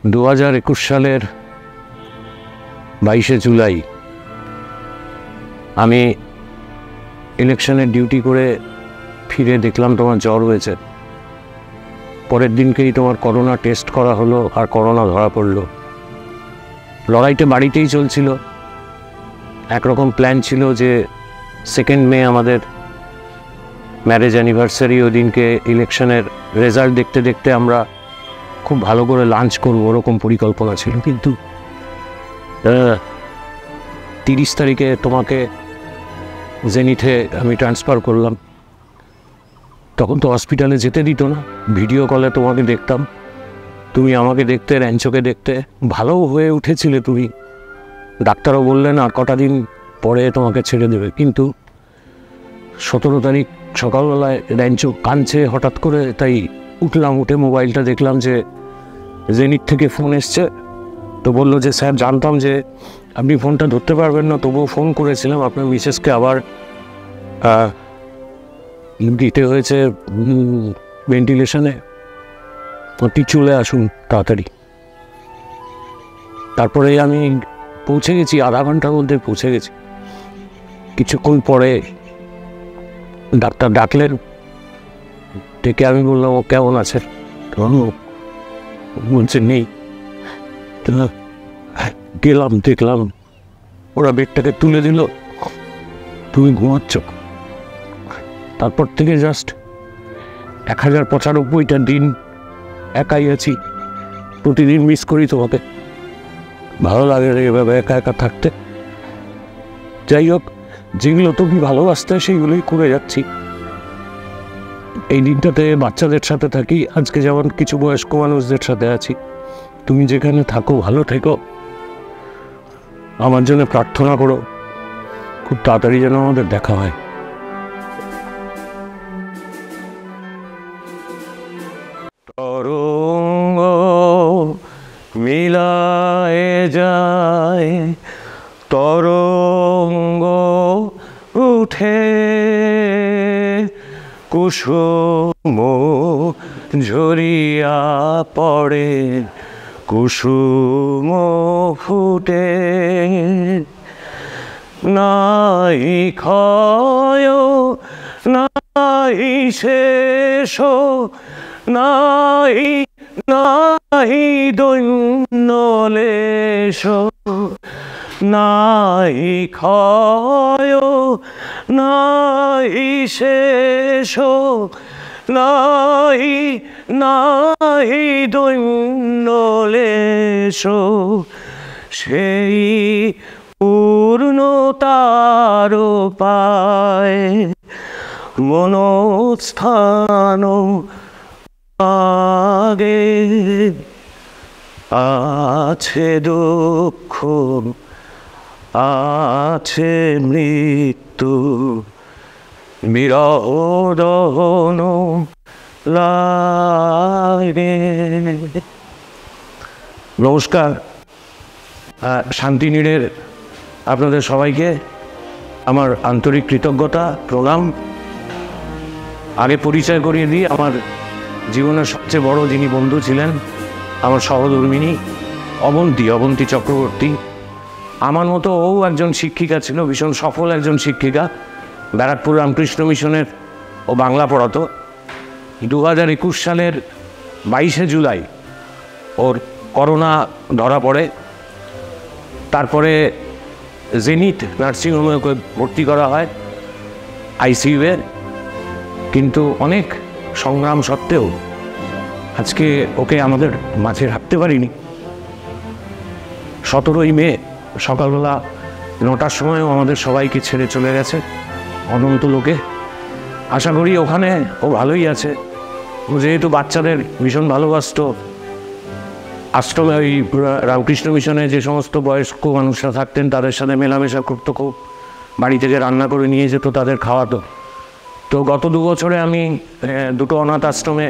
2021 সালের 22শে জুলাই আমি ইলেকশনের ডিউটি করে ফিরে দেখলাম তোমার জ্বর হয়েছে। পরের দিনকেই তোমার করোনা টেস্ট করা হলো আর করোনা ধরা পড়লো। লড়াইটা বাড়িতেই চলছিল। একরকম প্ল্যান ছিল যে 2 মে আমাদের ম্যারেজ অ্যানিভার্সারি, ওই দিনকে ইলেকশনের রেজাল্ট দেখতে দেখতে আমরা খুব ভালো করে লাঞ্চ করবো, ওরকম পরিকল্পনা ছিল। কিন্তু 30 তারিখে তোমাকে জেনিথে আমি ট্রান্সফার করলাম। তখন তো হসপিটালে যেতে দিত না, ভিডিও কলে তোমাকে দেখতাম, তুমি আমাকে দেখতে, র্যাঞ্চোকে দেখতে ভালো হয়ে উঠেছিলে তুমি। ডাক্তারও বললেন আর কটা দিন পরে তোমাকে ছেড়ে দেবে। কিন্তু 17 তারিখ সকালবেলায় র্যাঞ্চো কাঁদছে হঠাৎ করে, তাই উঠলাম, উঠে মোবাইলটা দেখলাম যে জেনিথ থেকে ফোন এসছে। তো বললো যে স্যার, জানতাম যে আপনি ফোনটা ধরতে পারবেন না, তবুও ফোন করেছিলাম, আপনার মিসেসকে আবার দিতে হয়েছে ভেন্টিলেশনে, আপনি চলে আসুন তাড়াতাড়ি। তারপরে আমি পৌঁছে গেছি, আধা ঘন্টার মধ্যে পৌঁছে গেছি। কিছুক্ষণ পরে ডাক্তার ডাকলেন, ডেকে আমি বললাম ও কেমন আছে? বলছে নেই। গেলাম, দেখলাম ওরা বেডটাকে তুলে দিল, তুমি ঘুমাচ্ছ। তারপর থেকে জাস্ট 1095টা দিন একাই আছি। প্রতিদিন মিস করি তোমাকে, ভালো লাগে এভাবে একা একা থাকতে। যাই হোক, যেগুলো তুমি ভালোবাসতে সেইগুলোই করে যাচ্ছি। এই দিনটাতে বাচ্চাদের সাথে থাকি, আজকে যেমন কিছু বয়স্ক মানুষদের সাথে আছি। তুমি যেখানে থাকো ভালো থেকো, আমার জন্য প্রার্থনা করো, খুব তাড়াতাড়ি যেন আমাদের দেখা হয়। তরঙ্গ মিলায়ে যায়, তরঙ্গ উঠে, কুসুম ঝরিয়া পড়ে, কুসুম ফুটে, নাই ক্ষয় নাই শেষ, নাই নাই দৈন্যলেশ, নাই ক্ষয় নাই শেষ, নাই নাই দৈন্যলেশ, সেই পূর্ণতার পায় মনস্থান আগে। আছে দুঃখ, আছে মৃত্যু, বিরহ দহন লাগে। নমস্কার, শান্তিনীড়ের আপনাদের সবাইকে আমার আন্তরিক কৃতজ্ঞতা, প্রণাম। আগে পরিচয় করিয়ে দিই, আমার জীবনের সবচেয়ে বড় যিনি বন্ধু ছিলেন, আমার সহধর্মিণী অবন্তী চক্রবর্তী। আমার মতো ও একজন শিক্ষিকা ছিল, ভীষণ সফল একজন শিক্ষিকা। ব্যারাকপুর রামকৃষ্ণ মিশনের ও বাংলা পড়াতো। 2021 সালের 22শে জুলাই ওর করোনা ধরা পড়ে। তারপরে জেনিথ নার্সিংহোমে ওকে ভর্তি করা হয়, আইসিইউয়ে। কিন্তু অনেক সংগ্রাম সত্ত্বেও আজকে ওকে আমাদের মাঝে রাখতে পারিনি। 17ই মে সকালবেলা 9টার সময়ও আমাদের সবাইকে ছেড়ে চলে গেছে অনন্ত লোকে। আশা করি ওখানে ও ভালোই আছে। ও যেহেতু বাচ্চাদের ভীষণ ভালোবাসত, আশ্রমে ওই রামকৃষ্ণ মিশনে যে সমস্ত বয়স্ক মানুষরা থাকতেন তাদের সাথে মেলামেশা করতো খুব, বাড়ি থেকে রান্না করে নিয়ে যেত, তাদের খাওয়াতো। তো গত 2 বছরে আমি 2টো অনাথ আশ্রমে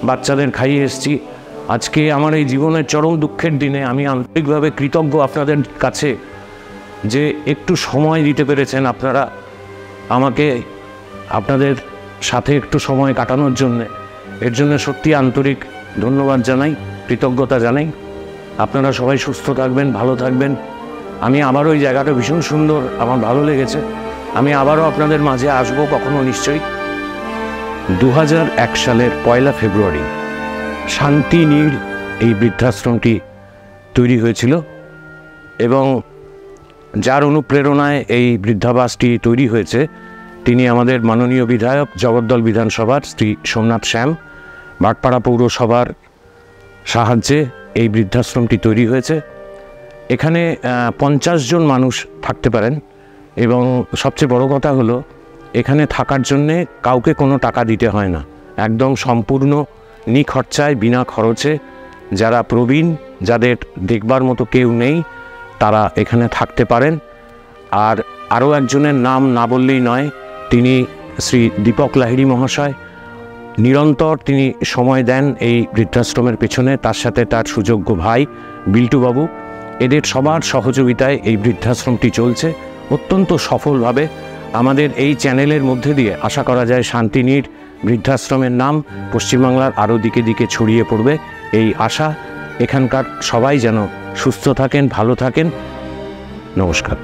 বাচ্চাদের খাইয়ে এসেছি। আজকে আমার এই জীবনের চরম দুঃখের দিনে আমি আন্তরিকভাবে কৃতজ্ঞ আপনাদের কাছে যে একটু সময় দিতে পেরেছেন আপনারা আমাকে, আপনাদের সাথে একটু সময় কাটানোর জন্যে। এর জন্য সত্যি আন্তরিক ধন্যবাদ জানাই, কৃতজ্ঞতা জানাই। আপনারা সবাই সুস্থ থাকবেন, ভালো থাকবেন। আমি আবারও ওই জায়গাটা ভীষণ সুন্দর, আমার ভালো লেগেছে। আমি আবারও আপনাদের মাঝে আসবো কখনো নিশ্চয়ই। 2001 সালের 1 ফেব্রুয়ারি শান্তিনীড় এই বৃদ্ধাশ্রমটি তৈরি হয়েছিল এবং যার অনুপ্রেরণায় এই বৃদ্ধাবাসটি তৈরি হয়েছে তিনি আমাদের মাননীয় বিধায়ক, জগদ্দল বিধানসভার শ্রী সোমনাথ শ্যাম। বাগপাড়া পৌরসভার সাহায্যে এই বৃদ্ধাশ্রমটি তৈরি হয়েছে। এখানে 50 জন মানুষ থাকতে পারেন এবং সবচেয়ে বড় কথা হলো এখানে থাকার জন্যে কাউকে কোনো টাকা দিতে হয় না, একদম সম্পূর্ণ নিখরচায়, বিনা খরচে। যারা প্রবীণ, যাদের দেখবার মতো কেউ নেই, তারা এখানে থাকতে পারেন। আর আরও একজনের নাম না বললেই নয়, তিনি শ্রী দীপক লাহিড়ী মহাশয়। নিরন্তর তিনি সময় দেন এই বৃদ্ধাশ্রমের পেছনে, তার সাথে তার সুযোগ্য ভাই বিল্টুবাবু। এদের সবার সহযোগিতায় এই বৃদ্ধাশ্রমটি চলছে অত্যন্ত সফলভাবে। আমাদের এই চ্যানেলের মধ্যে দিয়ে আশা করা যায় শান্তিনীড় বৃদ্ধাশ্রমের নাম পশ্চিমবাংলার আরও দিকে দিকে ছড়িয়ে পড়বে, এই আশা। এখানকার সবাই যেন সুস্থ থাকেন, ভালো থাকেন। নমস্কার।